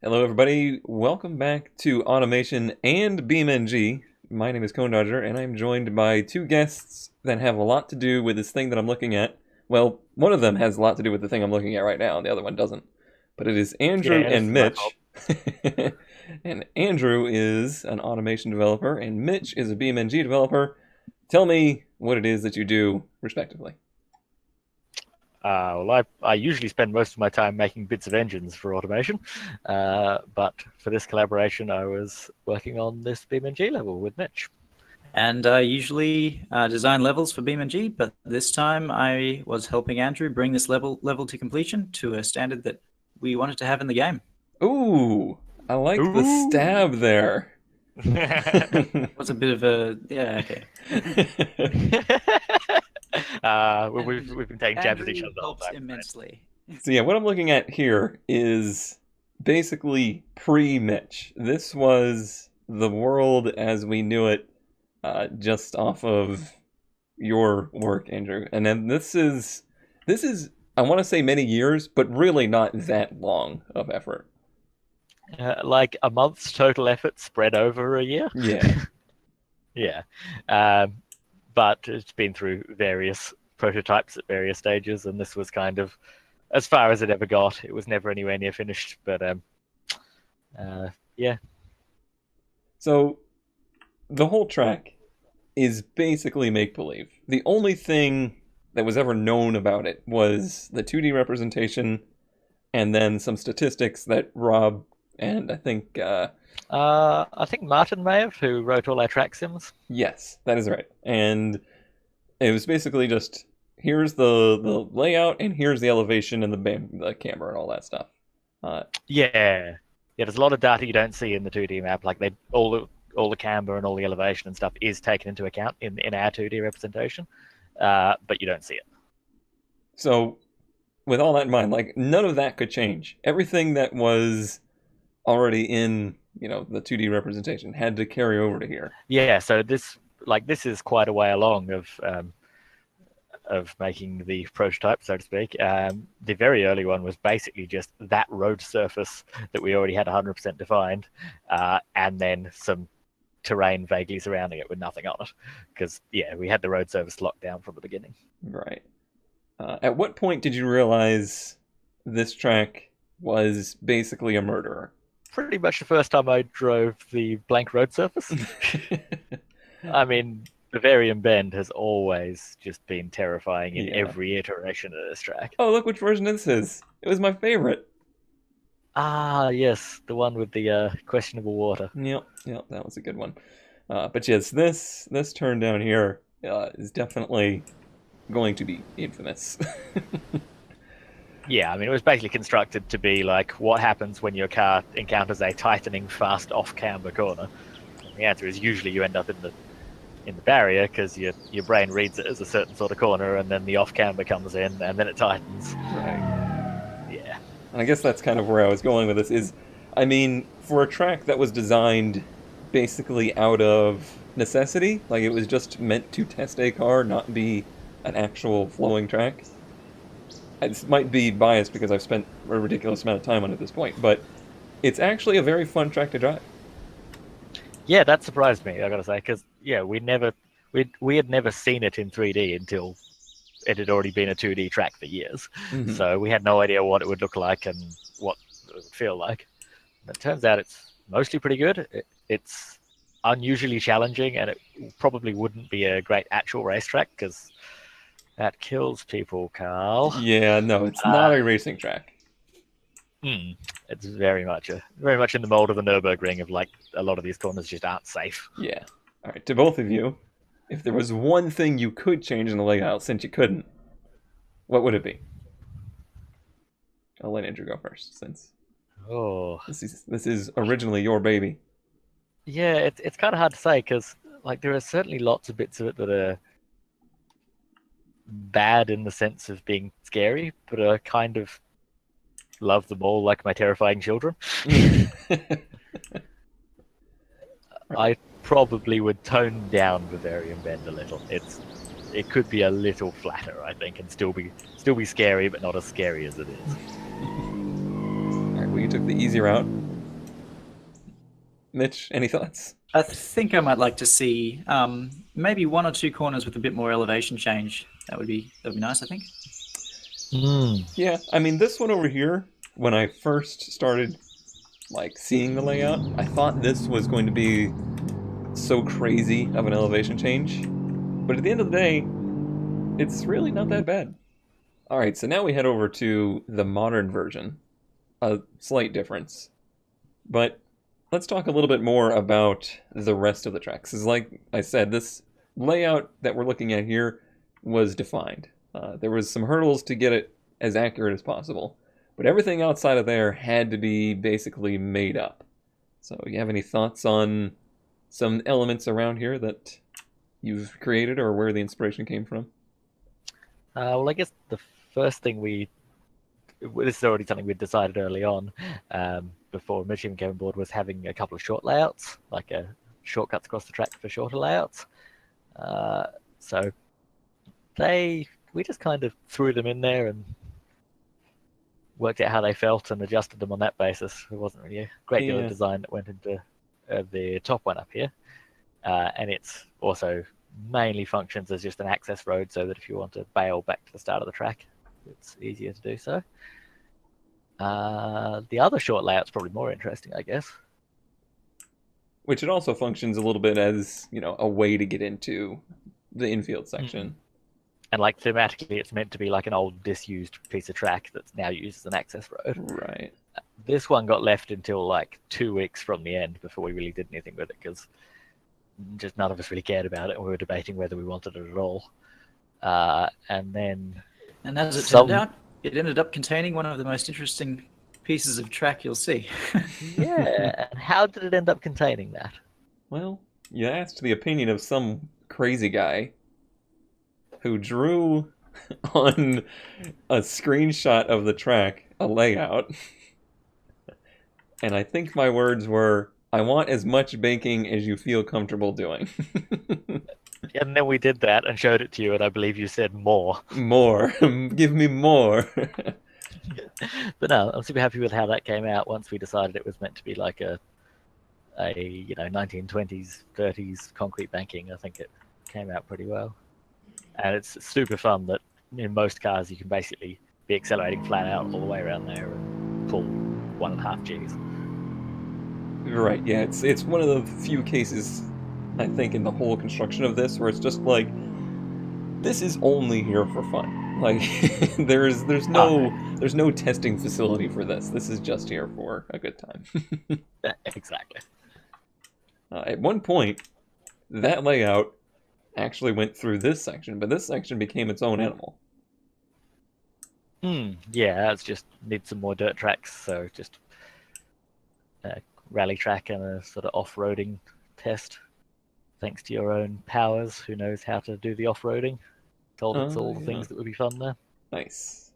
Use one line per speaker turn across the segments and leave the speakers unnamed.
Hello, everybody. Welcome back to Automation and BeamNG. My name is Cone Dodger, and I'm joined by two guests that have a lot to do with this thing that I'm looking at. Well, one of them has a lot to do with the thing I'm looking at right now, and the other one doesn't. But it is Andrew
Yeah, this
and
is my fault.
Mitch. And Andrew is an automation developer, and Mitch is a BeamNG developer. Tell me what it is that you do, respectively.
I usually spend most of my time making bits of engines for automation, but for this collaboration, I was working on this BeamNG level with Mitch.
And I usually design levels for beamng, but this time I was helping Andrew bring this level to completion to a standard that we wanted to have in the game.
Ooh, I like the
Ooh!
stab there.
Was a bit of a okay.
We've been taking jabs at each
Andrew
other the whole
helps
time. Right?
immensely.
So yeah, what I'm looking at here is basically pre-Mitch. This was the world as we knew it, just off of your work, Andrew. And then this is I want to say many years, but really not that long of effort.
Like a month's total effort spread over a year.
Yeah.
Yeah. Um, but it's been through various prototypes at various stages, and this was kind of as far as it ever got. It was never anywhere near finished, but yeah.
So the whole track is basically make believe. The only thing that was ever known about it was the 2D representation and then some statistics that Rob and
I think Martin may have, who wrote all our track sims.
yes, that is right. And it was basically just here's the layout and here's the elevation and the camera and all that stuff.
Yeah, yeah. There's a lot of data you don't see in the 2D map. Like all the camber and all the elevation and stuff is taken into account in our 2D representation, but you don't see it.
So with all that in mind, like none of that could change. Everything that was already in the 2D representation had to carry over to here.
Yeah, so this is quite a way along of making the prototype, so to speak. The very early one was basically just that road surface that we already had 100% defined, and then some terrain vaguely surrounding it with nothing on it. Because, yeah, we had the road surface locked down from the beginning.
Right. At what point did you realize this track was basically a murderer?
Pretty much the first time I drove the blank road surface. I mean, the Varian Bend has always just been terrifying in
Yeah.
every iteration of this track.
Oh, look which version this is. It was my favorite.
Ah, yes, the one with the questionable water.
Yep, that was a good one. But yes, this turn down here is definitely going to be infamous.
Yeah, I mean, it was basically constructed to be like, what happens when your car encounters a tightening, fast off-camber corner? And the answer is usually you end up in the barrier because your brain reads it as a certain sort of corner, and then the off-camber comes in, and then it tightens.
Right.
Yeah.
And I guess that's kind of where I was going with this is, I mean, for a track that was designed basically out of necessity, like it was just meant to test a car, not be an actual flowing track. This might be biased because I've spent a ridiculous amount of time on it at this point, but it's actually a very fun track to drive.
Yeah, that surprised me, I gotta say, because yeah, we had never seen it in 3D until it had already been a 2D track for years.
Mhm.
So we had no idea what it would look like and what it would feel like. But it turns out it's mostly pretty good. It's unusually challenging, and it probably wouldn't be a great actual racetrack because that kills people, Carl.
Yeah, no, it's not a racing track.
It's very much in the mold of the Nürburgring of like a lot of these corners just aren't safe.
Yeah. All right, to both of you, if there was one thing you could change in the layout since you couldn't, what would it be? I'll let Andrew go first since
Oh,
this is originally your baby.
yeah, it's kind of hard to say because like there are certainly lots of bits of it that are bad in the sense of being scary, but I kind of love them all like my terrifying children. I probably would tone down Bavarian Bend a little. It could be a little flatter, I think, and still be scary, but not as scary as it is.
All right, well, you took the easy route. Mitch, any thoughts?
I think I might like to see maybe 1 or 2 corners with a bit more elevation change. That'd be nice, I think.
Mm.
Yeah, I mean, this one over here, when I first started like seeing the layout, I thought this was going to be so crazy of an elevation change. But at the end of the day, it's really not that bad. All right, so now we head over to the modern version. A slight difference. But let's talk a little bit more about the rest of the tracks. Because, like I said, this layout that we're looking at here was defined. There was some hurdles to get it as accurate as possible, but everything outside of there had to be basically made up. So, you have any thoughts on some elements around here that you've created or where the inspiration came from?
Well, I guess the first thing this is already something we'd decided early on, before Mitch even came on board, was having a couple of short layouts, like shortcuts across the track for shorter layouts. So we just kind of threw them in there and worked out how they felt and adjusted them on that basis. There wasn't really a great deal of design that went into the top one up here. And it's also mainly functions as just an access road, so that if you want to bail back to the start of the track, it's easier to do so. The other short layout's probably more interesting, I guess.
Which it also functions a little bit as, a way to get into the infield section.
And like thematically, it's meant to be like an old disused piece of track that's now used as an access road.
Right.
This one got left until like 2 weeks from the end before we really did anything with it, because just none of us really cared about it, and we were debating whether we wanted it at all. And
as it turned out, it ended up containing one of the most interesting pieces of track you'll see.
Yeah, and how did it end up containing that?
Well, you asked the opinion of some crazy guy who drew on a screenshot of the track a layout. And I think my words were, I want as much baking as you feel comfortable doing.
And then we did that and showed it to you, and I believe you said more.
More. Give me more.
But no, I'm super happy with how that came out once we decided it was meant to be like a 1920s, 30s concrete banking. I think it came out pretty well. And it's super fun that in most cars you can basically be accelerating flat out all the way around there and pull 1.5 Gs.
Right, yeah, it's one of the few cases, I think, in the whole construction of this where it's just like, this is only here for fun. Like, there's no testing facility for this. This is just here for a good time.
Exactly.
At one point, that layout actually went through this section, but this section became its own animal.
Yeah, it's just need some more dirt tracks, so just a rally track and a sort of off-roading test. Thanks to your own powers, who knows how to do the off-roading. Told us all the things that would be fun there.
Nice.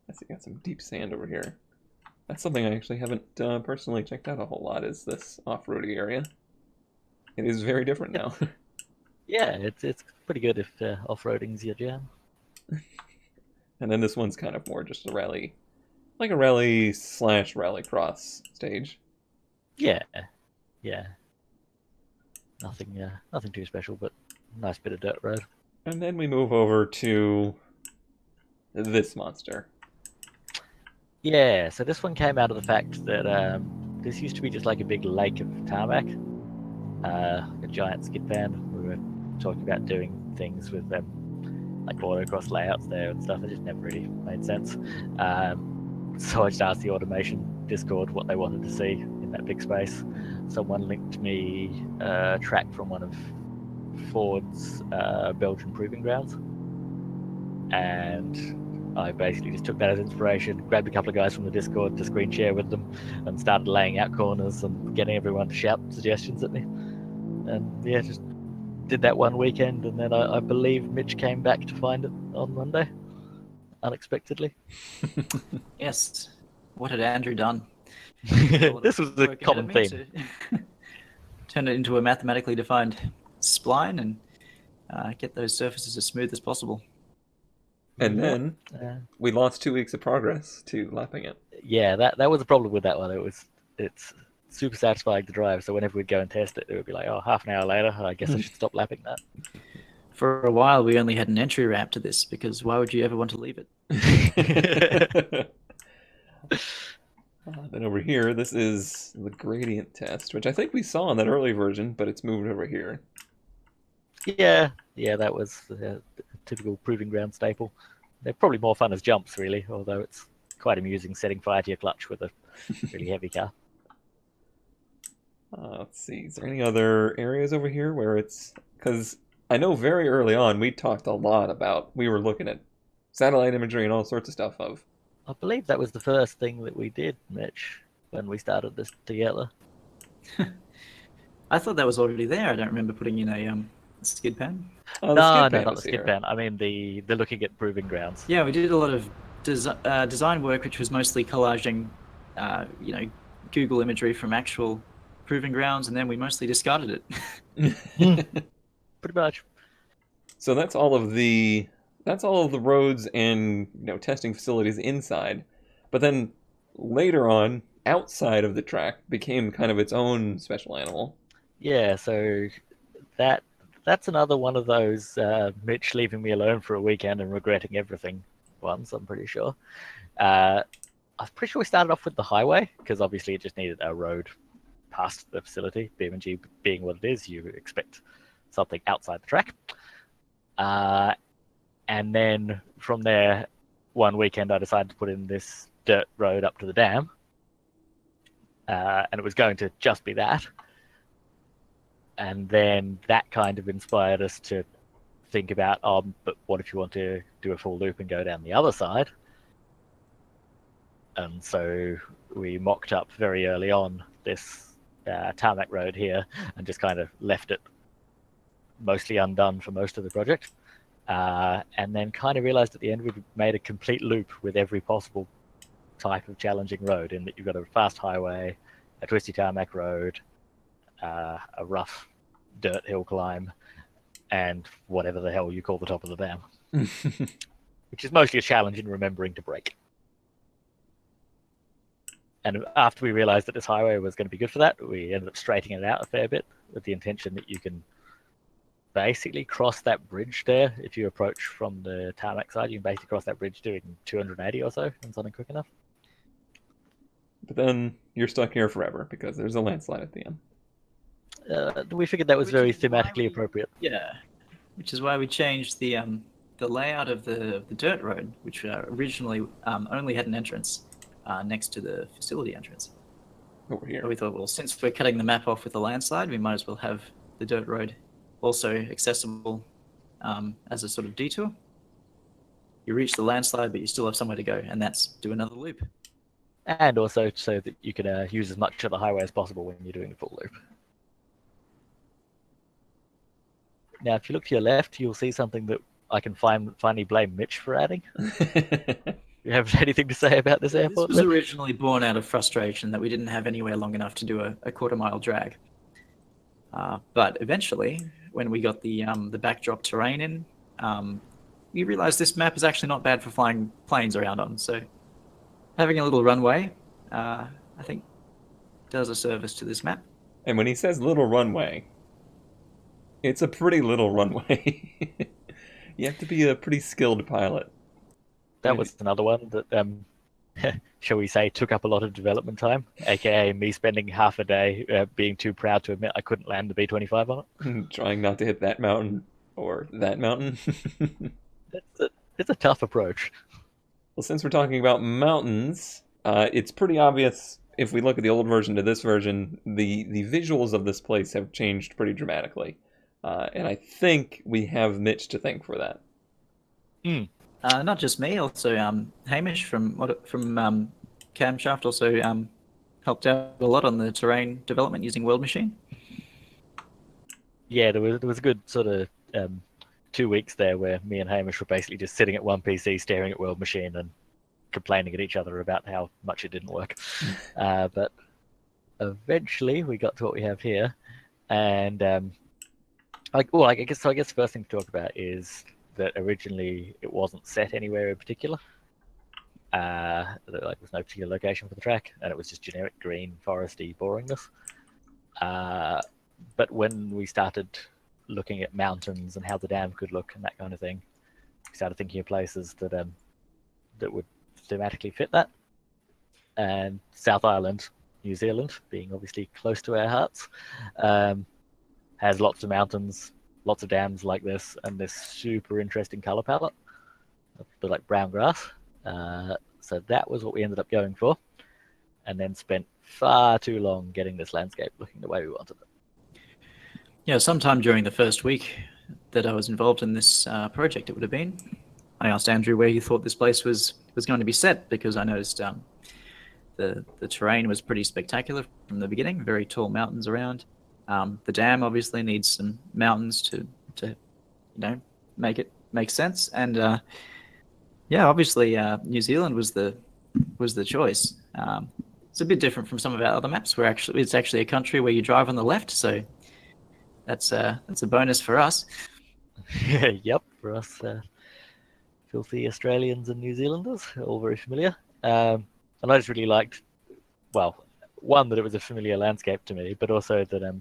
I see, got some deep sand over here. That's something I actually haven't personally checked out a whole lot, is this off-roady area. It is very different now.
Yeah, it's pretty good if off-roading's your jam.
And then this one's kind of more just a rally, like a rally/rallycross stage.
Yeah. Nothing too special, but nice bit of dirt road.
And then we move over to this monster.
Yeah, so this one came out of the fact that this used to be just like a big lake of tarmac, a giant skid pan. We were talking about doing things with like autocross layouts there and stuff. It just never really made sense. So I just asked the automation Discord what they wanted to see in that big space. Someone linked me a track from one of Ford's Belgian proving grounds, and I basically just took that as inspiration, grabbed a couple of guys from the Discord to screen share with them, and started laying out corners and getting everyone to shout suggestions at me. And yeah, just did that one weekend, and then I believe Mitch came back to find it on Monday, unexpectedly.
Yes. What had Andrew done?
This was a common theme.
Turn it into a mathematically defined spline and get those surfaces as smooth as possible.
And then we lost 2 weeks of progress to lapping it.
Yeah, that was a problem with that one. It's super satisfying to drive. So whenever we'd go and test it, it would be like, oh, half an hour later, I guess I should stop lapping that.
For a while, we only had an entry ramp to this because why would you ever want to leave it?
Then over here, this is the gradient test, which I think we saw in that early version, but it's moved over here.
Yeah, that was a typical proving ground staple. They're probably more fun as jumps, really, although it's quite amusing setting fire to your clutch with a really heavy car.
Let's see, is there any other areas over here where it's... Because I know very early on we talked a lot about... We were looking at satellite imagery and all sorts of stuff of...
I believe that was the first thing that we did, Mitch, when we started this together.
I thought that was already there. I don't remember putting in a skid pan.
Oh,
No,
skid pan
not the
was
skid
here.
pan. I mean the looking at proving grounds.
Yeah, we did a lot of design work, which was mostly collaging, Google imagery from actual proving grounds, and then we mostly discarded it.
Pretty much.
So that's all of the roads and testing facilities inside. But then later on, outside of the track became kind of its own special animal.
Yeah, so that's another one of those Mitch leaving me alone for a weekend and regretting everything ones, I'm pretty sure. I'm pretty sure we started off with the highway, because obviously it just needed a road past the facility. BeamNG being what it is, you expect something outside the track. And then from there, one weekend I decided to put in this dirt road up to the dam. And it was going to just be that. And then that kind of inspired us to think about, but what if you want to do a full loop and go down the other side? And so we mocked up very early on this tarmac road here and just kind of left it mostly undone for most of the project. And then kind of realized at the end we'd made a complete loop with every possible type of challenging road, in that you've got a fast highway, a twisty tarmac road, a rough dirt hill climb, and whatever the hell you call the top of the dam. Which is mostly a challenge in remembering to brake. And after we realized that this highway was going to be good for that, we ended up straightening it out a fair bit with the intention that you can basically cross that bridge there. If you approach from the tarmac side, you can basically cross that bridge doing 280 or so and something quick enough.
But then you're stuck here forever because there's a landslide at the end.
We figured that was very thematically appropriate.
Yeah, which is why we changed the layout of the dirt road, which originally only had an entrance next to the facility entrance.
Over here.
So we thought, well, since we're cutting the map off with the landslide, we might as well have the dirt road also accessible as a sort of detour. You reach the landslide, but you still have somewhere to go, and that's do another loop.
And also so that you can use as much of the highway as possible when you're doing the full loop. Now, if you look to your left, you'll see something that I can finally blame Mitch for adding. You have anything to say about this airport?
This was originally born out of frustration that we didn't have anywhere long enough to do a quarter-mile drag. But eventually, when we got the backdrop terrain in, we realized this map is actually not bad for flying planes around on. So having a little runway, I think, does a service to this map.
And when he says little runway, it's a pretty little runway. You have to be a pretty skilled pilot.
That was another one that, shall we say, took up a lot of development time, aka me spending half a day being too proud to admit I couldn't land the B-25 on it.
Trying not to hit that mountain or that mountain.
It's a tough approach.
Well, since we're talking about mountains, it's pretty obvious if we look at the old version to this version, the visuals of this place have changed pretty dramatically. And I think we have Mitch to thank for that.
Not just me, also Hamish from Camshaft also helped out a lot on the terrain development using World Machine.
Yeah, there was a good sort of 2 weeks there where me and Hamish were basically just sitting at one PC staring at World Machine and complaining at each other about how much it didn't work. But eventually we got to what we have here, and I guess the first thing to talk about is that originally it wasn't set anywhere in particular. There was no particular location for the track, and it was just generic green, foresty boringness. But when we started looking at mountains and how the dam could look and that kind of thing, we started thinking of places that would thematically fit that. And South Island, New Zealand, being obviously close to our hearts, has lots of mountains, lots of dams like this, and this super interesting color palette, a bit like brown grass. So that was what we ended up going for, and then spent far too long getting this landscape looking the way we wanted it.
Yeah, sometime during the first week that I was involved in this project, it would have been, I asked Andrew where he thought this place was going to be set, because I noticed the terrain was pretty spectacular from the beginning, very tall mountains around. The dam obviously needs some mountains to make it make sense, and yeah, obviously New Zealand was the choice. It's a bit different from some of our other maps, where it's actually a country where you drive on the left, so that's a bonus for us.
Yep, for us filthy Australians and New Zealanders, all very familiar. And I just really liked, well, one, that it was a familiar landscape to me, but also that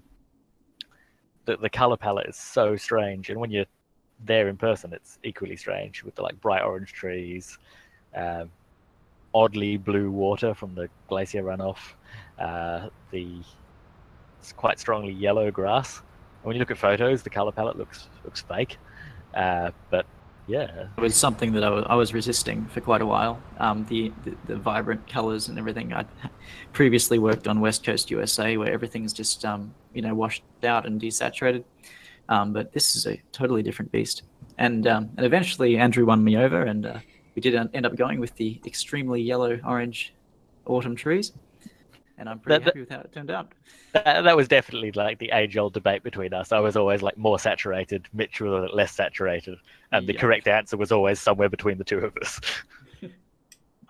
the color palette is so strange, and when you're there in person, it's equally strange, with the bright orange trees, oddly blue water from the glacier runoff, the quite strongly yellow grass. And when you look at photos, the color palette looks fake, but yeah,
it was something that I was resisting for quite a while. The vibrant colors and everything. I'd previously worked on West Coast USA, where everything's just washed out and desaturated. But this is a totally different beast. And eventually Andrew won me over, and we did end up going with the extremely yellow-orange autumn trees. And I'm pretty happy with how it turned out.
That was definitely the age-old debate between us. I was always more saturated, Mitch was less saturated, and the correct answer was always somewhere between the two of us.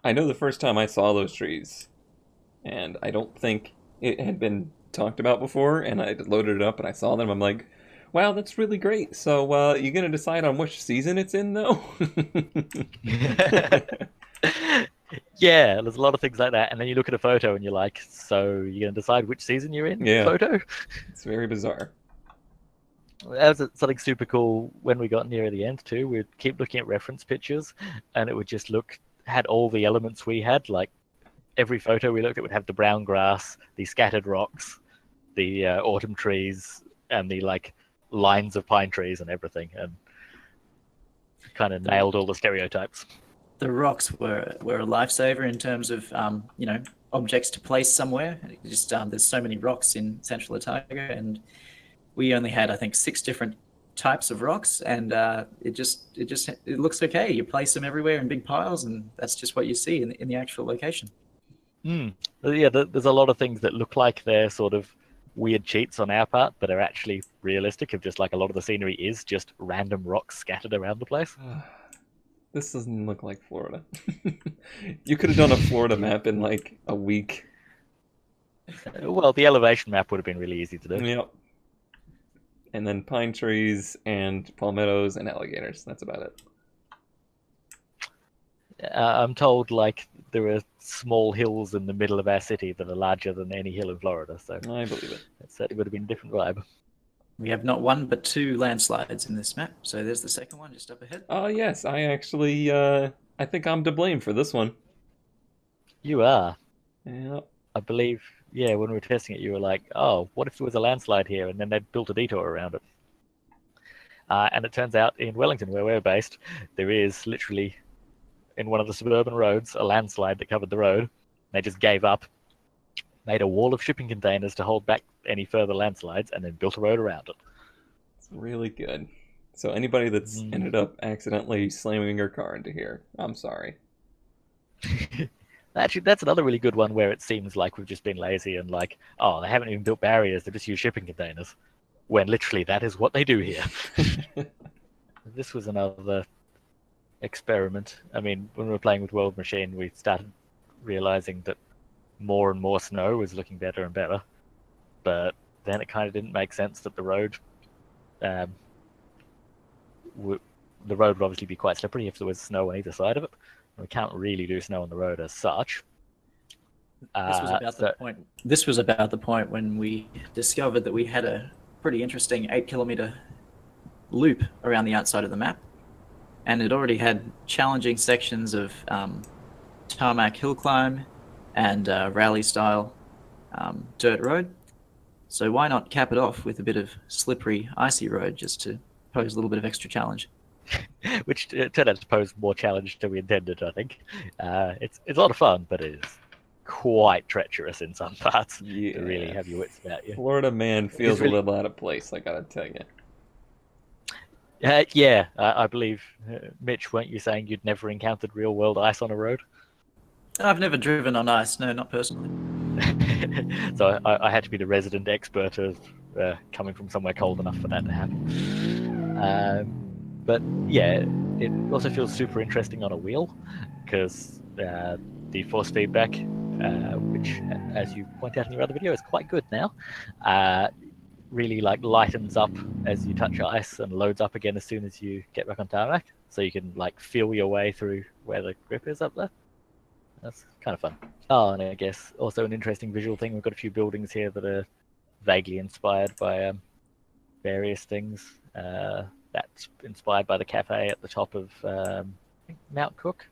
I know the first time I saw those trees, and I don't think it had been talked about before, and I loaded it up and I saw them. I'm like, wow, that's really great. So you gonna decide on which season it's in, though?
Yeah, there's a lot of things like that, and then you look at a photo and you're like, so you're going to decide which season you're in?
Yeah.
Photo?
It's very bizarre.
That was something super cool when we got near the end too. We'd keep looking at reference pictures, and it would just had all the elements we had. Like every photo we looked at would have the brown grass, the scattered rocks, the autumn trees, and the lines of pine trees and everything, and kind of nailed all the stereotypes.
The rocks were a lifesaver in terms of objects to place somewhere. Just there's so many rocks in Central Otago, and we only had, I think, 6 different types of rocks, and it looks okay. You place them everywhere in big piles, and that's just what you see in the actual location.
Yeah, there's a lot of things that look like they're sort of weird cheats on our part, but are actually realistic. Of just a lot of the scenery is just random rocks scattered around the place.
This doesn't look like Florida. You could have done a Florida map in a week.
Well, the elevation map would have been really easy to do.
Yep. And then pine trees and palmettos and alligators. That's about it.
I'm told there are small hills in the middle of our city that are larger than any hill in Florida. So
I believe it.
It certainly would have been a different vibe.
We have not 1 but 2 landslides in this map, so there's the second one just up ahead.
Yes, I actually, I think I'm to blame for this one.
You are.
Yeah.
I believe, when we were testing it, you were like, oh, what if there was a landslide here? And then they'd built a detour around it. And it turns out in Wellington, where we're based, there is literally, in one of the suburban roads, a landslide that covered the road. They just gave up, made a wall of shipping containers to hold back any further landslides, and then built a road around it.
It's really good. So anybody that's ended up accidentally slamming your car into here, I'm sorry.
Actually, that's another really good one where it seems like we've just been lazy and they haven't even built barriers, they just use shipping containers. When literally that is what they do here. This was another experiment. I mean, when we were playing with World Machine, we started realizing that more and more snow was looking better and better, but then it kind of didn't make sense that the road would obviously be quite slippery if there was snow on either side of it, We can't really do snow on the road as such.
This was about the point. This was about the point when we discovered that we had a pretty interesting 8 kilometer loop around the outside of the map, and it already had challenging sections of tarmac hill climb and rally style dirt road. So why not cap it off with a bit of slippery, icy road just to pose a little bit of extra challenge?
Which turned out to pose more challenge than we intended, I think. It's a lot of fun, but it is quite treacherous in some parts
Yeah.
to really have your wits about you.
Florida man feels
really-
a little out of place, I gotta tell you.
Yeah, I believe, Mitch, weren't you saying you'd never encountered real world ice on a road?
I've never driven on ice, no, not personally.
So I had to be the resident expert of coming from somewhere cold enough for that to happen. But yeah, it also feels super interesting on a wheel because the force feedback, which, as you point out in your other video, is quite good now, really like lightens up as you touch ice and loads up again as soon as you get back on tarmac. So you can like feel your way through where the grip is up there. That's kind of fun. Oh, and I guess also an interesting visual thing. We've got a few buildings here that are vaguely inspired by various things. That's inspired by the cafe at the top of Mount Cook.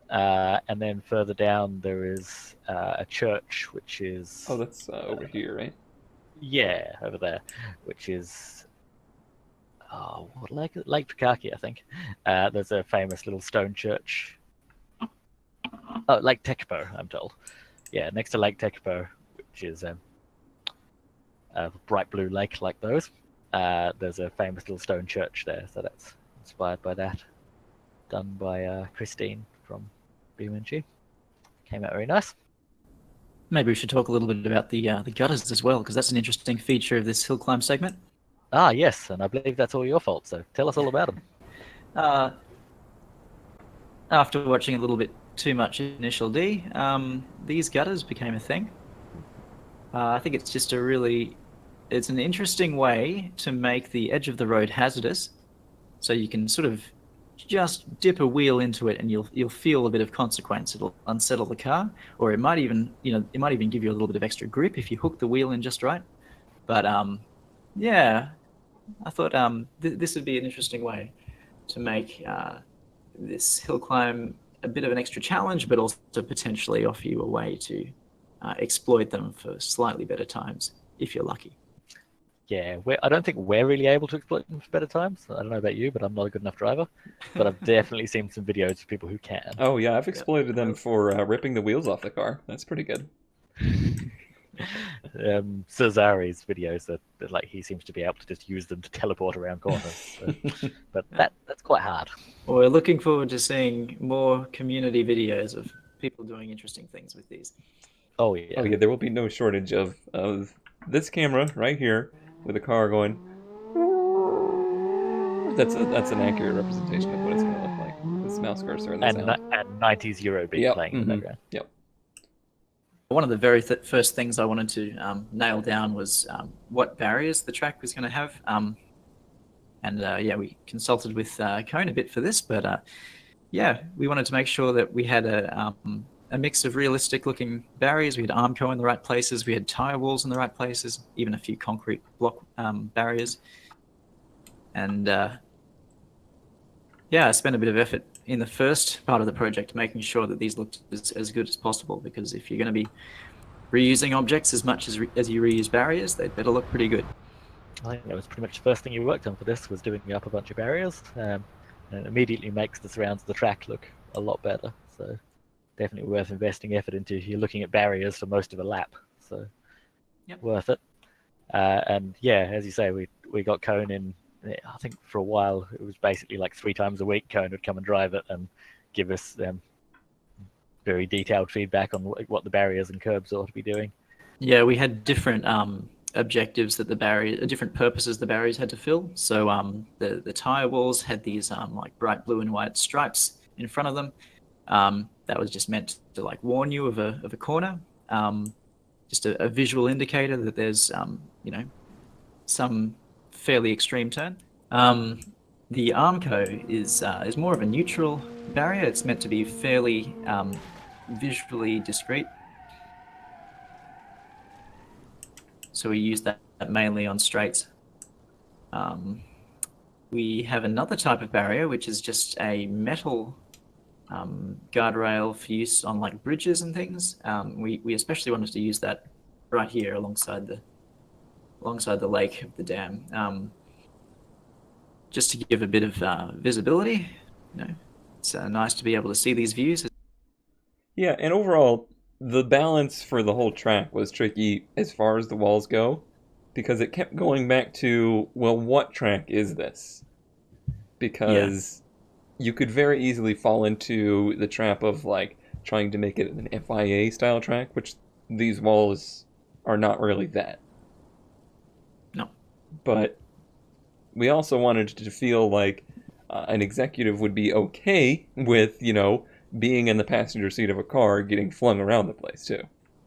And then further down there is a church, which is...
Oh, that's over here, right?
Yeah, over there, which is... Oh, what, Lake Pukaki, I think. There's a famous little stone church. Oh, Lake Tekapo, I'm told. Yeah, next to Lake Tekapo, which is a bright blue lake like those. There's a famous little stone church there, so that's inspired by that. Done by Christine from beamng. Came out very nice.
Maybe we should talk a little bit about the gutters as well, because that's an interesting feature of this hill climb segment.
Ah, yes, and I believe that's all your fault, so tell us all about them.
After watching a little bit too much Initial D, these gutters became a thing. I think it's just it's an interesting way to make the edge of the road hazardous, so you can sort of just dip a wheel into it and you'll feel a bit of consequence. It'll unsettle the car, or it might even give you a little bit of extra grip if you hook the wheel in just right. But yeah, I thought this would be an interesting way to make this hill climb a bit of an extra challenge, but also potentially offer you a way to exploit them for slightly better times if you're lucky.
Yeah, I don't think we're really able to exploit them for better times. I don't know about you, but I'm not a good enough driver. But I've definitely seen some videos of people who can.
Oh yeah, I've exploited them for ripping the wheels off the car. That's pretty good.
Cesari's videos that like he seems to be able to just use them to teleport around corners. So, but that's quite hard.
Well, we're looking forward to seeing more community videos of people doing interesting things with these.
Oh yeah.
Oh yeah, there will be no shortage of this camera right here with a car going. That's an accurate representation of what it's going to look like. This mouse cursor and the sound.
And 90s Eurobeat playing in the background.
Yep.
One of the very first things I wanted to nail down was what barriers the track was going to have. Yeah, we consulted with Cone a bit for this, but yeah, we wanted to make sure that we had a mix of realistic looking barriers. We had Armco in the right places, we had tire walls in the right places, even a few concrete block barriers. And yeah, I spent a bit of effort in the first part of the project making sure that these looked as good as possible, because if you're going to be reusing objects as much as you reuse barriers, they'd better look pretty good.
I think that was pretty much the first thing you worked on for this, was doing up a bunch of barriers, and it immediately makes the surrounds of the track look a lot better. So definitely worth investing effort into. You're looking at barriers for most of a lap, so
yep.
Worth it. And yeah, as you say, we got Cone in. I think for a while it was basically like 3 times a week Cone would come and drive it and give us very detailed feedback on what the barriers and curbs ought to be doing.
Yeah, we had different objectives that different purposes the barriers had to fill. So the tire walls had these like bright blue and white stripes in front of them. That was just meant to like warn you of a corner, just a visual indicator that there's some fairly extreme turn. The Armco is more of a neutral barrier. It's meant to be fairly visually discrete. So we use that mainly on straights. We have another type of barrier, which is just a metal guardrail for use on like bridges and things. We especially wanted to use that right here alongside the lake of the dam, just to give a bit of visibility. It's nice to be able to see these views.
Yeah, and overall, the balance for the whole track was tricky as far as the walls go, because it kept going back to, well, what track is this? Because you could very easily fall into the trap of like trying to make it an FIA style track, which these walls are not really that.
No.
But we also wanted to feel like an executive would be okay with, being in the passenger seat of a car getting flung around the place too.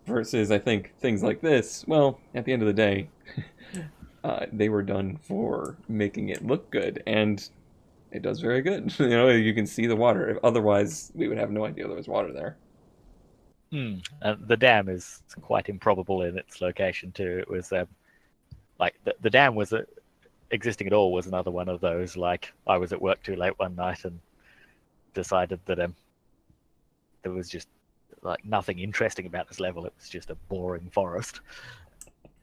Versus, I think, things like this, well, at the end of the day, they were done for making it look good, and it does very good. You can see the water. Otherwise, we would have no idea there was water there.
The dam is quite improbable in its location too. It was like the dam was existing at all was another one of those. Like I was at work too late one night and decided that there was just like nothing interesting about this level. It was just a boring forest,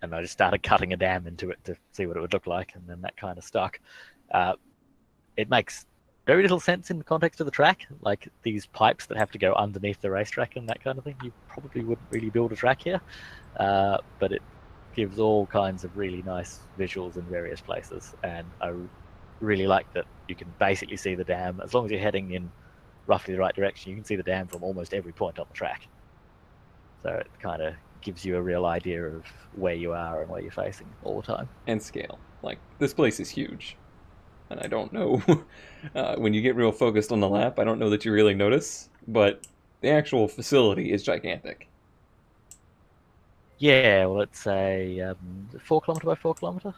and I just started cutting a dam into it to see what it would look like, and then that kind of stuck. It makes very little sense in the context of the track, like these pipes that have to go underneath the racetrack and that kind of thing. You probably wouldn't really build a track here, but it gives all kinds of really nice visuals in various places, and I really like that you can basically see the dam as long as you're heading in roughly the right direction. You can see the dam from almost every point on the track, so it kind of gives you a real idea of where you are and where you're facing all the time.
And scale. Like, this place is huge. And I don't know, when you get real focused on the lap, I don't know that you really notice, but the actual facility is gigantic.
Yeah, well, it's a 4 kilometer by 4 kilometer.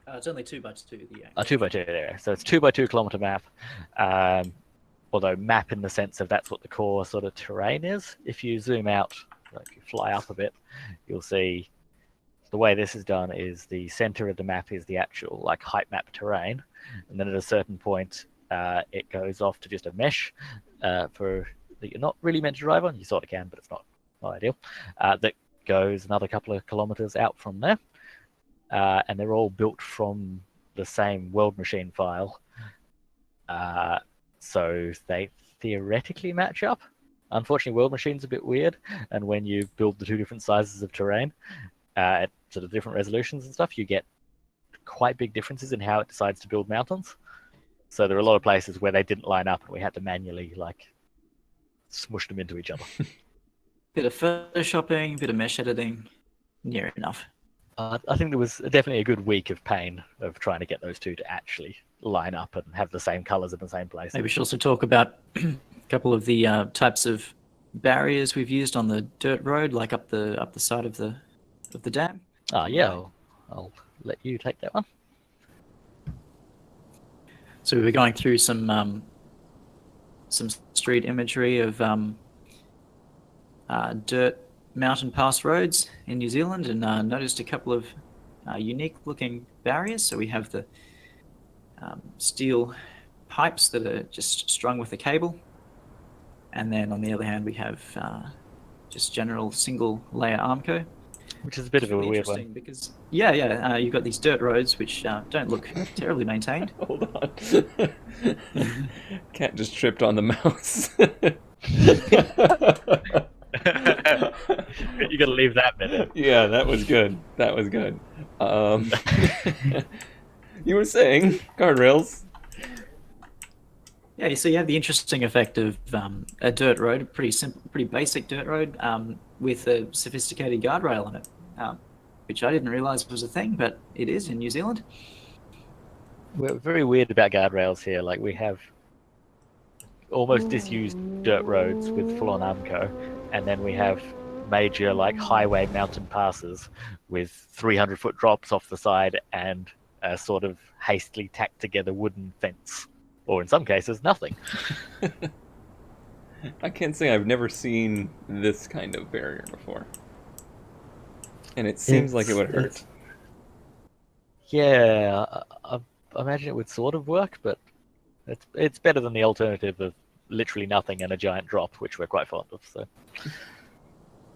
It's only 2x2.
A 2x2 there, so it's 2x2 kilometer map. Although map in the sense of that's what the core sort of terrain is. If you zoom out, like you fly up a bit, you'll see the way this is done is the center of the map is the actual like height map terrain, and then at a certain point it goes off to just a mesh for that you're not really meant to drive on. You sort of can, but it's not ideal. That goes another couple of kilometers out from there, and they're all built from the same world machine file, so they theoretically match up. Unfortunately, world machine's a bit weird, and when you build the two different sizes of terrain at sort of different resolutions and stuff, you get quite big differences in how it decides to build mountains. So there are a lot of places where they didn't line up and we had to manually like smush them into each other.
Bit of photoshopping, bit of mesh editing, near enough.
I think there was definitely a good week of pain of trying to get those two to actually line up and have the same colors in the same place.
Maybe we should also talk about a couple of the types of barriers we've used on the dirt road, like up the side of the dam.
Yeah, I'll let you take that one.
So we were going through some street imagery of dirt mountain pass roads in New Zealand, and noticed a couple of unique looking barriers. So we have the steel pipes that are just strung with a cable, and then on the other hand we have just general single layer Armco.
Which is a bit of a weird one.
Because you've got these dirt roads which don't look terribly maintained.
Hold on. Cat just tripped on the mouse.
You gotta leave that bit.
Yeah, that was good. That was good. You were saying guardrails.
Yeah, so you have the interesting effect of a dirt road, a pretty simple, pretty basic dirt road, with a sophisticated guardrail on it, which I didn't realize was a thing, but it is in New Zealand.
We're very weird about guardrails here. Like we have almost disused dirt roads with full-on Armco, and then we have major like highway mountain passes with 300-foot drops off the side and a sort of hastily tacked together wooden fence, or in some cases, nothing.
I can't say I've never seen this kind of barrier before. And it seems like it would hurt.
Yeah, I imagine it would sort of work, but it's better than the alternative of literally nothing and a giant drop, which we're quite fond of.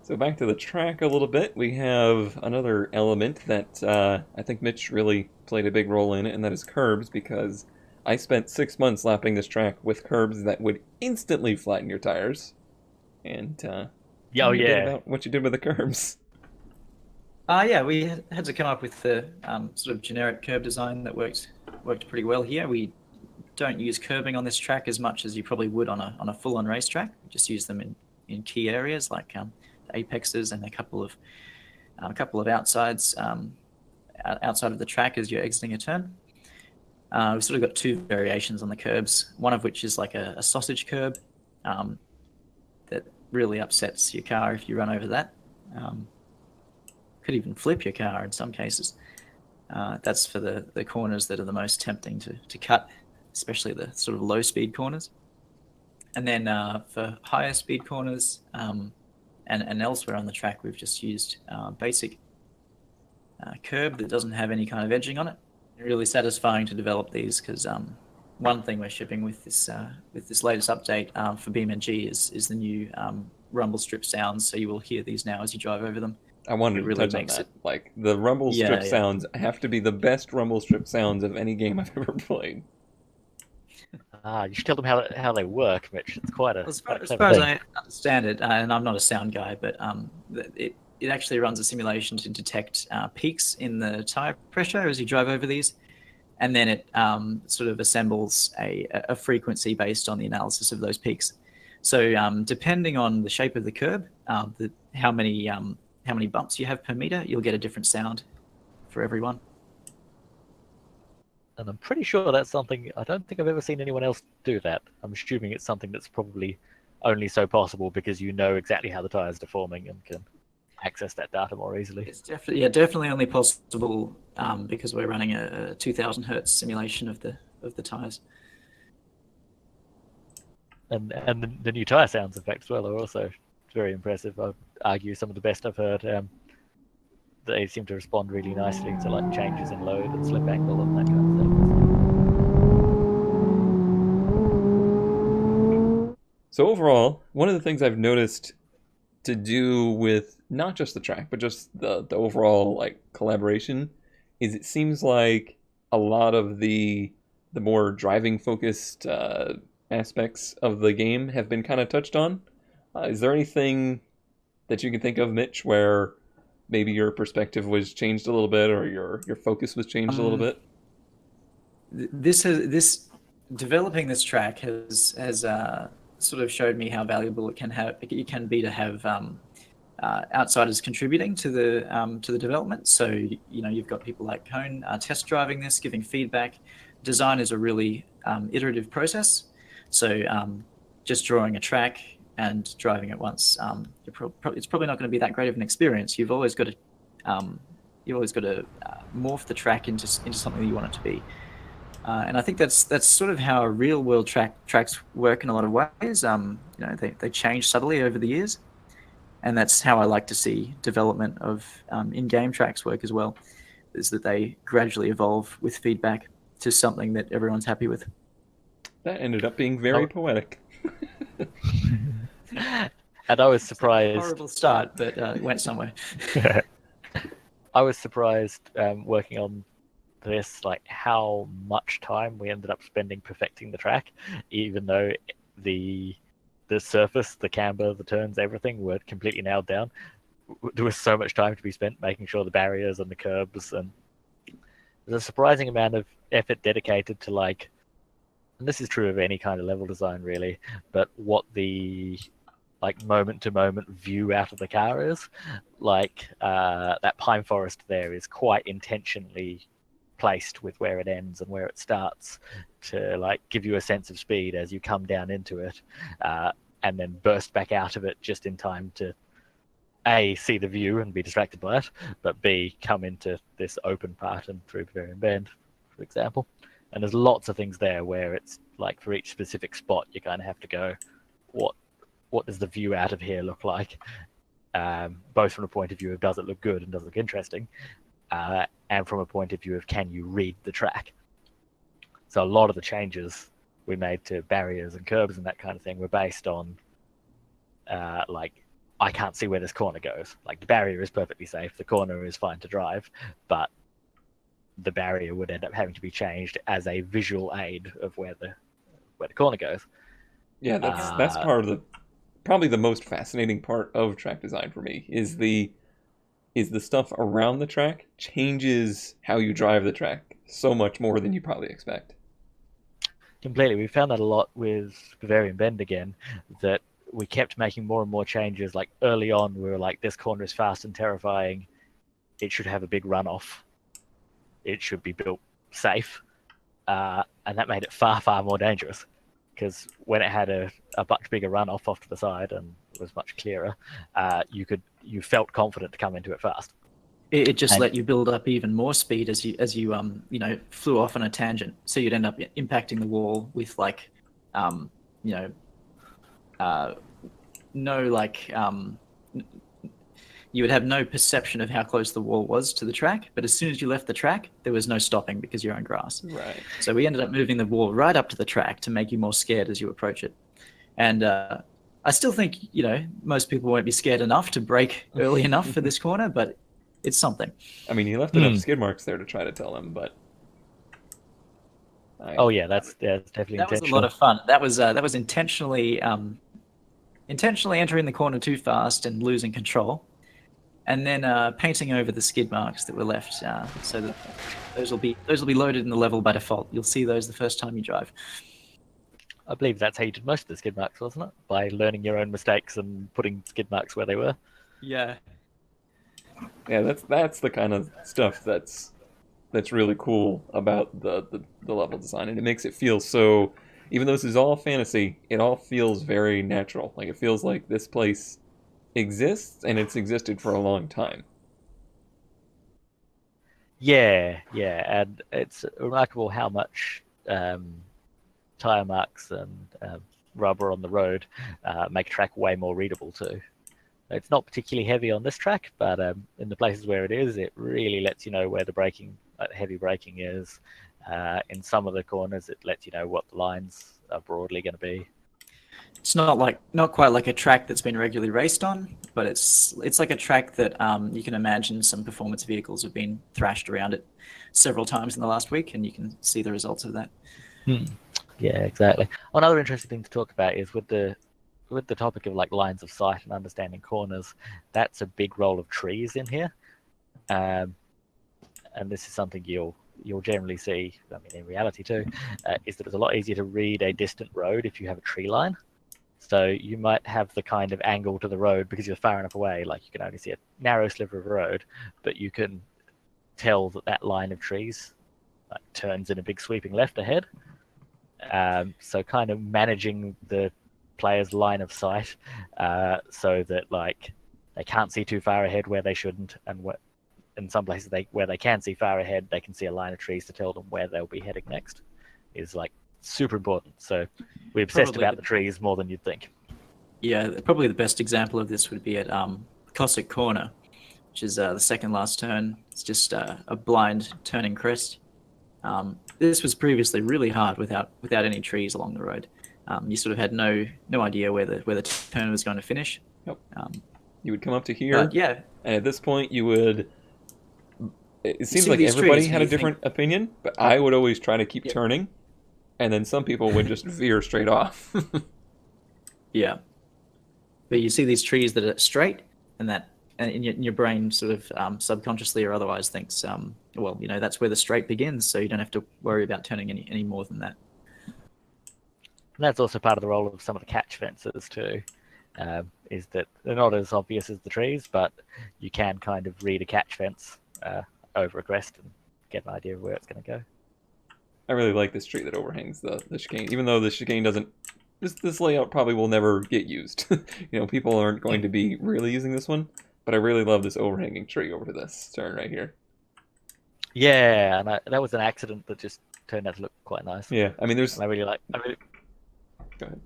So back to the track a little bit, we have another element that I think Mitch really played a big role in, and that is curbs, because I spent 6 months lapping this track with curbs that would instantly flatten your tires. And tell me a bit about what you did with the curbs.
Yeah, we had to come up with the sort of generic curb design that worked pretty well here. We don't use curbing on this track as much as you probably would on a full-on racetrack. We just use them in key areas like the apexes and a couple of outsides outside of the track as you're exiting a turn. We've sort of got two variations on the curbs, one of which is like a sausage curb that really upsets your car if you run over that. Could even flip your car in some cases. That's for the corners that are the most tempting to cut, especially the sort of low speed corners. And then for higher speed corners and elsewhere on the track, we've just used basic curb that doesn't have any kind of edging on it. Really satisfying to develop these because one thing we're shipping with this latest update for beamng is the new rumble strip sounds. So you will hear these now as you drive over them.
I wanted to
really
touch on that. Like, the rumble strip sounds have to be the best rumble strip sounds of any game I've ever played.
You should tell them how they work, Mitch. It's quite a
as far
as
as I understand it, and I'm not a sound guy, but it actually runs a simulation to detect peaks in the tire pressure as you drive over these, and then it sort of assembles a frequency based on the analysis of those peaks. So depending on the shape of the curb, how many bumps you have per meter, you'll get a different sound for everyone.
And I'm pretty sure that's something, I don't think I've ever seen anyone else do that. I'm assuming it's something that's probably only so possible because you know exactly how the tires are forming and can access that data more easily.
It's definitely only possible because we're running a 2000 hertz simulation of the tires.
And the new tire sounds, in fact, as well, are also very impressive. I'd argue some of the best I've heard. They seem to respond really nicely to like changes in load and slip angle and that kind of thing.
So overall, one of the things I've noticed to do with not just the track, but just the overall like collaboration is it seems like a lot of the more driving focused aspects of the game have been kind of touched on. Is there anything that you can think of, Mitch, where maybe your perspective was changed a little bit, or your focus was changed a little bit?
This developing this track has sort of showed me how valuable it can be to have outsiders contributing to the development. So you've got people like Cone test driving this, giving feedback. Design is a really iterative process. So just drawing a track and driving it once, it's probably not going to be that great of an experience. You've always got to morph the track into something that you want it to be. And I think that's sort of how real world tracks work in a lot of ways. They change subtly over the years, and that's how I like to see development of in-game tracks work as well. Is that they gradually evolve with feedback to something that everyone's happy with.
That ended up being very poetic.
And I was surprised.
Horrible start, but it went somewhere.
I was surprised working on this, like how much time we ended up spending perfecting the track, even though the surface, the camber, the turns, everything were completely nailed down. There was so much time to be spent making sure the barriers and the curbs, and there's a surprising amount of effort dedicated to like, and this is true of any kind of level design really, but what the like moment to moment view out of the car is. Like that pine forest there is quite intentionally placed with where it ends and where it starts to like give you a sense of speed as you come down into it, and then burst back out of it just in time to A, see the view and be distracted by it, but B, come into this open part and through Bavarian Bend. for example. And there's lots of things there where it's like for each specific spot, you kind of have to go, what does the view out of here look like? Both from a point of view of does it look good and does it look interesting, and from a point of view of can you read the track. So a lot of the changes we made to barriers and curbs and that kind of thing were based on like, I can't see where this corner goes. Like the barrier is perfectly safe, the corner is fine to drive, but the barrier would end up having to be changed as a visual aid of where the corner goes.
Yeah, that's part of probably the most fascinating part of track design for me is the stuff around the track changes how you drive the track so much more than you probably expect.
Completely. We found that a lot with Bavarian Bend again, that we kept making more and more changes. Like early on, we were like, this corner is fast and terrifying. It should have a big runoff. It should be built safe. And that made it far, far more dangerous. Because when it had a much bigger runoff off to the side and was much clearer, you felt confident to come into it fast.
It just let you build up even more speed as you flew off on a tangent. So you'd end up impacting the wall with like, you would have no perception of how close the wall was to the track. But as soon as you left the track, there was no stopping because you're on grass.
Right.
So we ended up moving the wall right up to the track to make you more scared as you approach it. And I still think, most people won't be scared enough to brake early enough for this corner, but it's something.
I mean, he left enough skid marks there to try to tell them, but.
That's definitely
that
intentional.
was a lot of fun. That was intentionally entering the corner too fast and losing control, and then painting over the skid marks that were left, so that those will be loaded in the level by default. You'll see those the first time you drive.
I believe that's how you did most of the skid marks, wasn't it? By learning your own mistakes and putting skid marks where they were.
Yeah.
Yeah, that's the kind of stuff that's really cool about the level design, and it makes it feel so. Even though this is all fantasy, it all feels very natural. Like it feels like this place exists and it's existed for a long time.
Yeah, and it's remarkable how much tire marks and rubber on the road make a track way more readable too. It's not particularly heavy on this track, but in the places where it is, it really lets you know where the braking, heavy braking is. In some of the corners, it lets you know what the lines are broadly going to be.
It's not quite like a track that's been regularly raced on, but it's like a track that you can imagine some performance vehicles have been thrashed around it several times in the last week, and you can see the results of that.
Yeah, exactly. Another interesting thing to talk about is with the topic of like lines of sight and understanding corners, that's a big role of trees in here, and this is something you'll generally see. I mean, in reality too, is that it's a lot easier to read a distant road if you have a tree line. So you might have the kind of angle to the road because you're far enough away, like you can only see a narrow sliver of road, but you can tell that line of trees like turns in a big sweeping left ahead. So kind of managing the player's line of sight so that like they can't see too far ahead where they shouldn't, and in some places where they can see far ahead, they can see a line of trees to tell them where they'll be heading next, is like super important. So we obsessed about the trees more than you'd think.
Yeah, probably the best example of this would be at Caustic Corner, which is the second last turn. It's just a blind turning crest. This was previously really hard without any trees along the road. You sort of had no idea where the turn was going to finish.
Yep. You would come up to here,
yeah,
and at this point you would. It seems like everybody had a different opinion, but I would always try to keep turning, and then some people would just veer straight off.
Yeah. But you see these trees that are straight, and in your brain sort of subconsciously or otherwise thinks, that's where the straight begins, so you don't have to worry about turning any more than that.
And that's also part of the role of some of the catch fences too, is that they're not as obvious as the trees, but you can kind of read a catch fence over a crest and get an idea of where it's going to go.
I really like this tree that overhangs the chicane, even though the chicane doesn't. This layout probably will never get used. People aren't going to be really using this one, but I really love this overhanging tree over to this turn right here.
Yeah, and that was an accident that just turned out to look quite nice.
Yeah, I mean, there's.
And I really like.
Go ahead.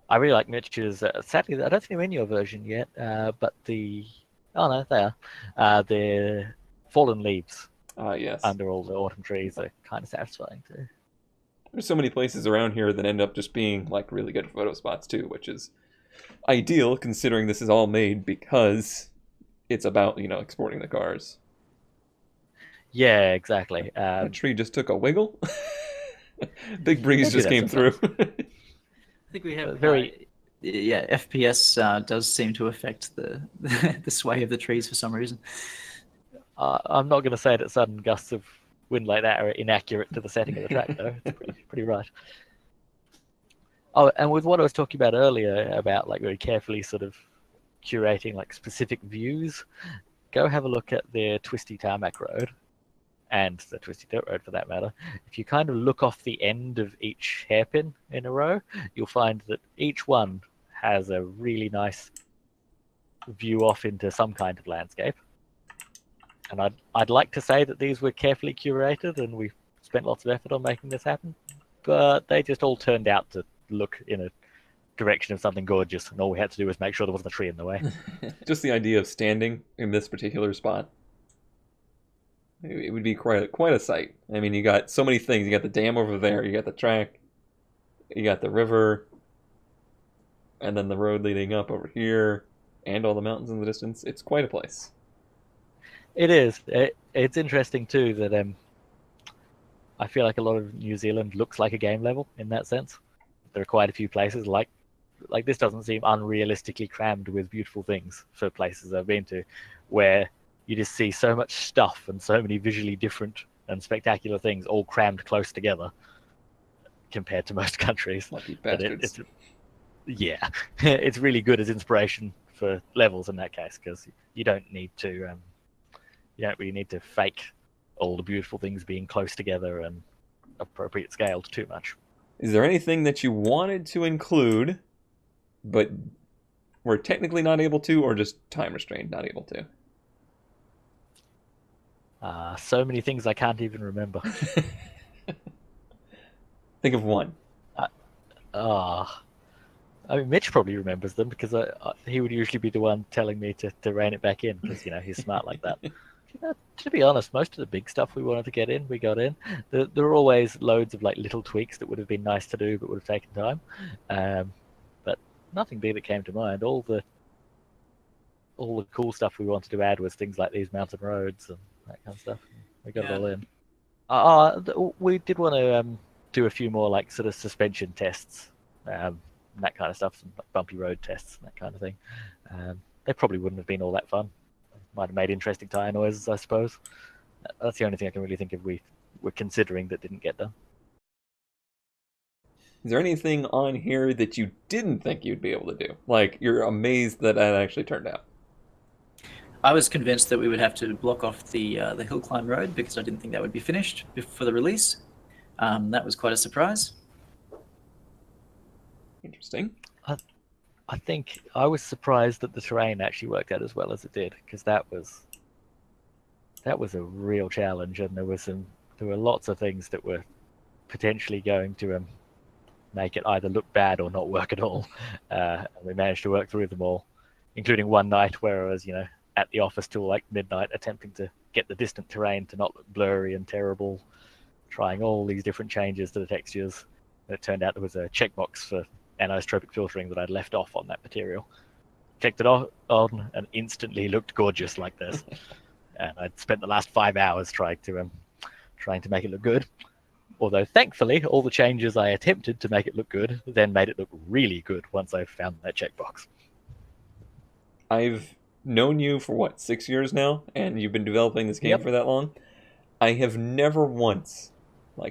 I really like Mitch's. Sadly, I don't think they're in your version yet. But oh no, they are. The fallen leaves
Yes.
under all the autumn trees are kind of satisfying too.
There's so many places around here that end up just being like really good photo spots too, which is ideal considering this is all made because it's about exporting the cars.
Yeah, exactly.
That tree just took a wiggle. Big breeze
They do
just
that
came through.
I think we have
very.
yeah, FPS does seem to affect the the sway of the trees for some reason.
I'm not going to say that sudden gusts of wind like that are inaccurate to the setting of the track, though. It's pretty right. Oh, and with what I was talking about earlier about like very carefully sort of curating like specific views, go have a look at their twisty tarmac road and the twisty dirt road for that matter. If you kind of look off the end of each hairpin in a row, you'll find that each one has a really nice view off into some kind of landscape. And I'd like to say that these were carefully curated and we spent lots of effort on making this happen, but they just all turned out to look in a direction of something gorgeous, and all we had to do was make sure there wasn't a tree in the way.
Just the idea of standing in this particular spot, it would be quite a sight. I mean, you got so many things. You got the dam over there, you got the track, you got the river, and then the road leading up over here, and all the mountains in the distance. It's quite a place.
It is. It's interesting too that I feel like a lot of New Zealand looks like a game level in that sense. There are quite a few places like this doesn't seem unrealistically crammed with beautiful things for places I've been to, where you just see so much stuff and so many visually different and spectacular things all crammed close together compared to most countries.
Lucky bastards.
Yeah, it's really good as inspiration for levels in that case, because you don't need to you don't really need to fake all the beautiful things being close together and appropriate scaled too much.
Is there anything that you wanted to include, but were technically not able to, or just time restrained, not able to?
So many things I can't even remember.
Think of one.
I mean, Mitch probably remembers them because he would usually be the one telling me to rein it back in because he's smart like that. To be honest, most of the big stuff we wanted to get in, we got in. There were always loads of like little tweaks that would have been nice to do but would have taken time, but nothing big that came to mind. All the cool stuff we wanted to add was things like these mountain roads and that kind of stuff. We got it all in. We did want to do a few more like sort of suspension tests, that kind of stuff, some bumpy road tests, that kind of thing. They probably wouldn't have been all that fun. Might have made interesting tire noises, I suppose. That's the only thing I can really think of we were considering that didn't get done.
Is there anything on here that you didn't think you'd be able to do? Like, you're amazed that actually turned out?
I was convinced that we would have to block off the hill climb road because I didn't think that would be finished for the release. That was quite a surprise.
Interesting.
I think I was surprised that the terrain actually worked out as well as it did, because that was a real challenge, and there were lots of things that were potentially going to make it either look bad or not work at all. And we managed to work through them all, including one night where I was at the office till like midnight attempting to get the distant terrain to not look blurry and terrible, trying all these different changes to the textures. And it turned out there was a checkbox for anisotropic filtering that I'd left off on that material. Checked it on and instantly looked gorgeous like this. And I'd spent the last 5 hours trying to make it look good. Although thankfully all the changes I attempted to make it look good then made it look really good once I found that checkbox.
I've known you for 6 years now, and you've been developing this game for that long. I have never once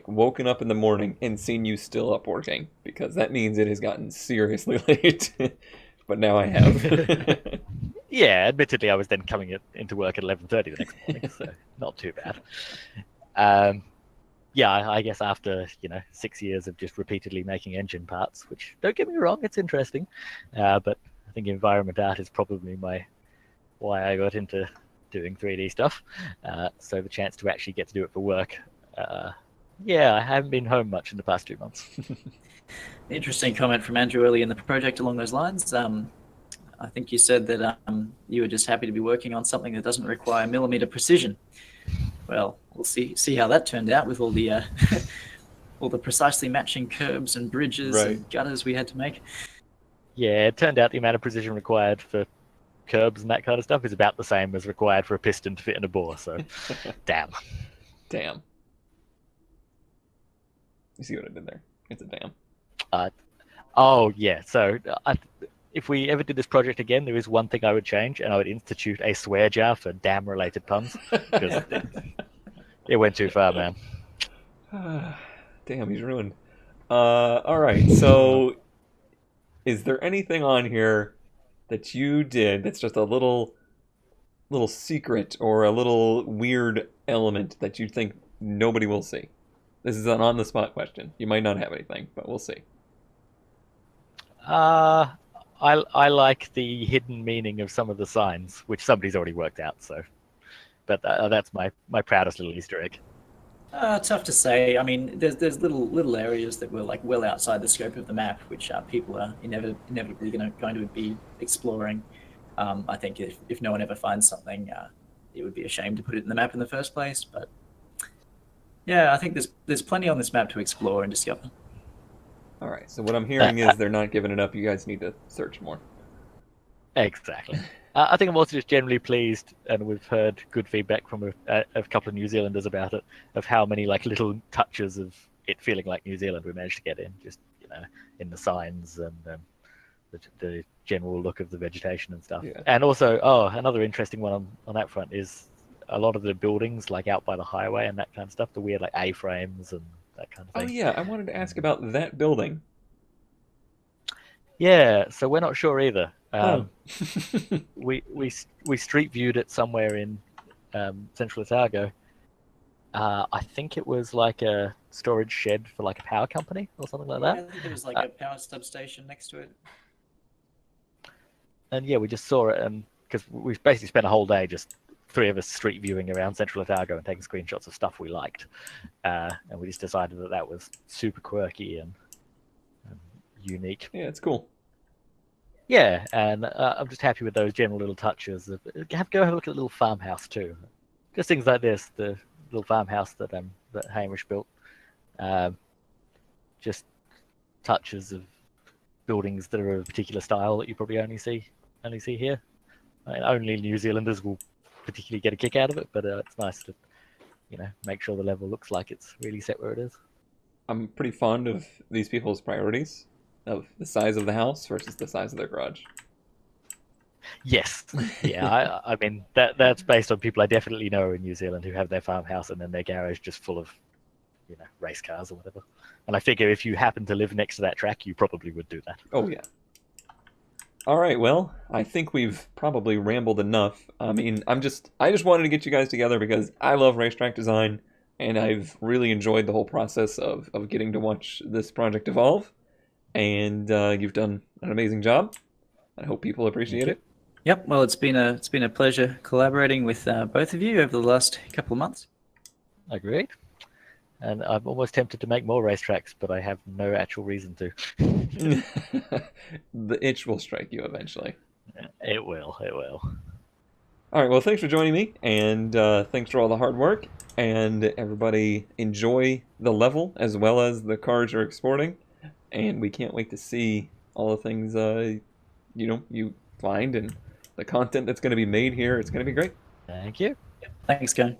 woken up in the morning and seen you still up working, because that means it has gotten seriously late. But now I have.
Yeah, admittedly I was then coming into work at 11:30 the next morning, so not too bad. Yeah, I guess after 6 years of just repeatedly making engine parts, which don't get me wrong, it's interesting, but I think environment art is probably why I got into doing 3D stuff. So the chance to actually get to do it for work. Yeah, I haven't been home much in the past 2 months.
Interesting comment from Andrew early in the project along those lines. I think you said that you were just happy to be working on something that doesn't require millimeter precision. Well, we'll see how that turned out with all the all the precisely matching curbs and bridges and gutters we had to make.
Yeah, it turned out the amount of precision required for curbs and that kind of stuff is about the same as required for a piston to fit in a bore. So, damn.
Damn. You see what I did there? It's a damn.
Oh yeah. So if we ever did this project again, there is one thing I would change, and I would institute a swear jar for damn-related puns because it went too far, man.
Damn, he's ruined. All right. So, is there anything on here that you did that's just a little secret or a little weird element that you think nobody will see? This is an on-the-spot question. You might not have anything, but we'll see.
I like the hidden meaning of some of the signs, which somebody's already worked out. So, but that's my proudest little Easter egg.
Tough to say. I mean, there's little areas that were like well outside the scope of the map, which people are inevitably going to be exploring. I think if no one ever finds something, it would be a shame to put it in the map in the first place. But yeah, I think there's plenty on this map to explore and discover.
All right. So what I'm hearing is they're not giving it up. You guys need to search more.
Exactly. I think I'm also just generally pleased, and we've heard good feedback from a couple of New Zealanders about it, of how many like little touches of it feeling like New Zealand we managed to get in, just in the signs and the general look of the vegetation and stuff.
Yeah.
And also, another interesting one on that front is a lot of the buildings like out by the highway and that kind of stuff, the weird like A-frames and that kind of thing.
Oh yeah, I wanted to ask about that building.
Yeah, so we're not sure either. We street viewed it somewhere in Central Otago. I think it was like a storage shed for like a power company or something like that.
Yeah, I think there was like a power substation next to it.
And yeah, we just saw it, and because we basically spent a whole day just three of us street viewing around Central Otago and taking screenshots of stuff we liked, and we just decided that was super quirky and unique.
Yeah, it's cool.
Yeah, and I'm just happy with those general little touches. Go have a look at the little farmhouse too. Just things like this, the little farmhouse that Hamish built. Just touches of buildings that are of a particular style that you probably only see here. I mean, only New Zealanders will particularly get a kick out of it, but it's nice to make sure the level looks like it's really set where it is.
I'm pretty fond of these people's priorities of the size of the house versus the size of their garage.
Yes, yeah. I mean that's based on people I definitely know in New Zealand who have their farmhouse and then their garage just full of race cars or whatever. And I figure if you happen to live next to that track, you probably would do that.
Oh yeah. All right, well, I think we've probably rambled enough. I mean, I just wanted to get you guys together because I love racetrack design, and I've really enjoyed the whole process of getting to watch this project evolve. And you've done an amazing job. I hope people appreciate it.
Yep. Well, it's been a pleasure collaborating with both of you over the last couple of months.
Agreed. And I'm almost tempted to make more racetracks, but I have no actual reason to.
The itch will strike you eventually.
It will.
All right, well, thanks for joining me, and thanks for all the hard work, and everybody enjoy the level as well as the cars you're exporting, and we can't wait to see all the things you find and the content that's going to be made here. It's going to be great.
Thank you.
Thanks, Ken.